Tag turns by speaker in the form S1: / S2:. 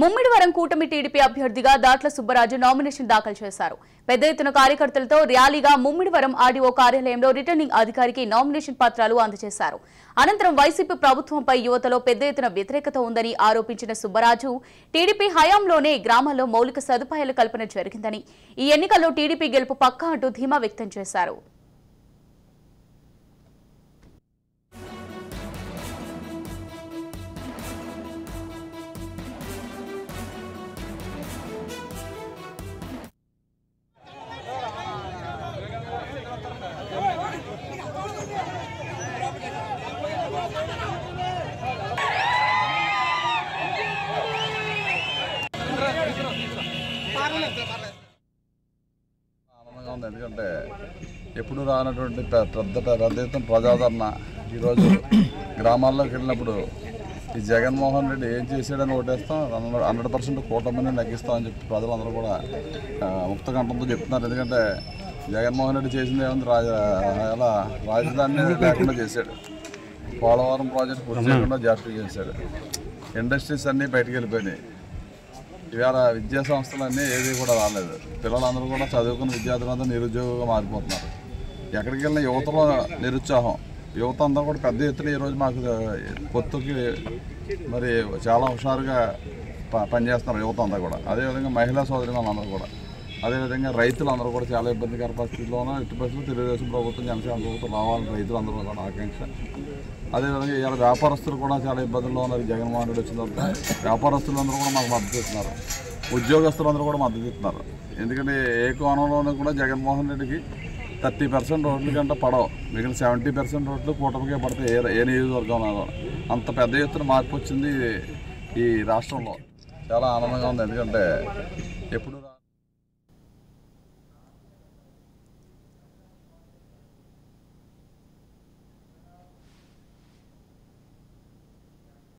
S1: ముమ్మిడివరం కూటమి టీడీపీ అభ్యర్థిగా దాట్ల సుబ్బరాజు నామినేషన్ దాఖలు చేశారు. పెద్ద ఎత్తున కార్యకర్తలతో ర్యాలీగా ముమ్మిడివరం ఆర్డీఓ కార్యాలయంలో రిటర్నింగ్ అధికారికి నామినేషన్ పత్రాలు అందజేశారు. అనంతరం వైసీపీ ప్రభుత్వంపై యువతలో పెద్ద ఎత్తున వ్యతిరేకత ఉందని ఆరోపించిన సుబ్బరాజు టీడీపీ హయాంలోనే గ్రామాల్లో మౌలిక సదుపాయాల కల్పన జరిగిందని, ఈ ఎన్నికల్లో టీడీపీ గెలుపు పక్కా అంటూ ధీమా వ్యక్తం చేశారు.
S2: ఆనందంగా ఉంది. ఎందుకంటే ఎప్పుడు రానటువంటి పెద్ద ఎత్తున ప్రజాదరణ ఈరోజు గ్రామాల్లోకి వెళ్ళినప్పుడు ఈ జగన్మోహన్ రెడ్డి ఏం చేశాడని ఓటేస్తాం, 100% కూటమిని నెగ్గిస్తామని చెప్పి ప్రజలందరూ కూడా ముక్తకంఠంతో చెప్తున్నారు. ఎందుకంటే జగన్మోహన్ రెడ్డి చేసింది ఏముంది, అలా రాజధాని లేకుండా చేశాడు, పోలవరం ప్రాజెక్టు పూర్తి చేయకుండా జాప్యం చేశాడు, ఇండస్ట్రీస్ అన్నీ బయటకు వెళ్ళిపోయినాయి, ఇవాళ విద్యా సంస్థలన్నీ ఏది కూడా రాలేదు, పిల్లలందరూ కూడా చదువుకున్న విద్యార్థులందరూ నిరుద్యోగంగా మారిపోతున్నారు. ఎక్కడికి వెళ్ళిన యువతలో నిరుత్సాహం, యువత అంతా కూడా పెద్ద ఎత్తున ఈరోజు మాకు పొత్తుకి మరి చాలా హుషారుగా పనిచేస్తున్నారు యువత అంతా కూడా. అదేవిధంగా మహిళా సోదరులందరూ కూడా, అదేవిధంగా రైతులందరూ కూడా చాలా ఇబ్బందికర పరిస్థితుల్లోనూ ఎట్టి పరిస్థితులు తెలుగుదేశం ప్రభుత్వం, జనసేన ప్రభుత్వం రావాలని రైతులందరూ కూడా ఆకాంక్ష. అదేవిధంగా ఇవాళ వ్యాపారస్తులు కూడా చాలా ఇబ్బందుల్లో ఉన్నారు. జగన్మోహన్ రెడ్డి వచ్చిన తర్వాత వ్యాపారస్తులందరూ కూడా మాకు మద్దతు ఇస్తున్నారు, ఉద్యోగస్తులందరూ కూడా మద్దతు ఇస్తున్నారు. ఎందుకంటే ఏ కోణంలోనూ కూడా జగన్మోహన్ రెడ్డికి 30% రోడ్ల కంటే పడవు, మిగిలిన 70% రోడ్లు కూటమికే పడతాయి ఏ నియోజకవర్గంలో. అంత పెద్ద ఎత్తున మార్పు వచ్చింది ఈ రాష్ట్రంలో. చాలా ఆనందంగా ఉంది. ఎందుకంటే ఎప్పుడు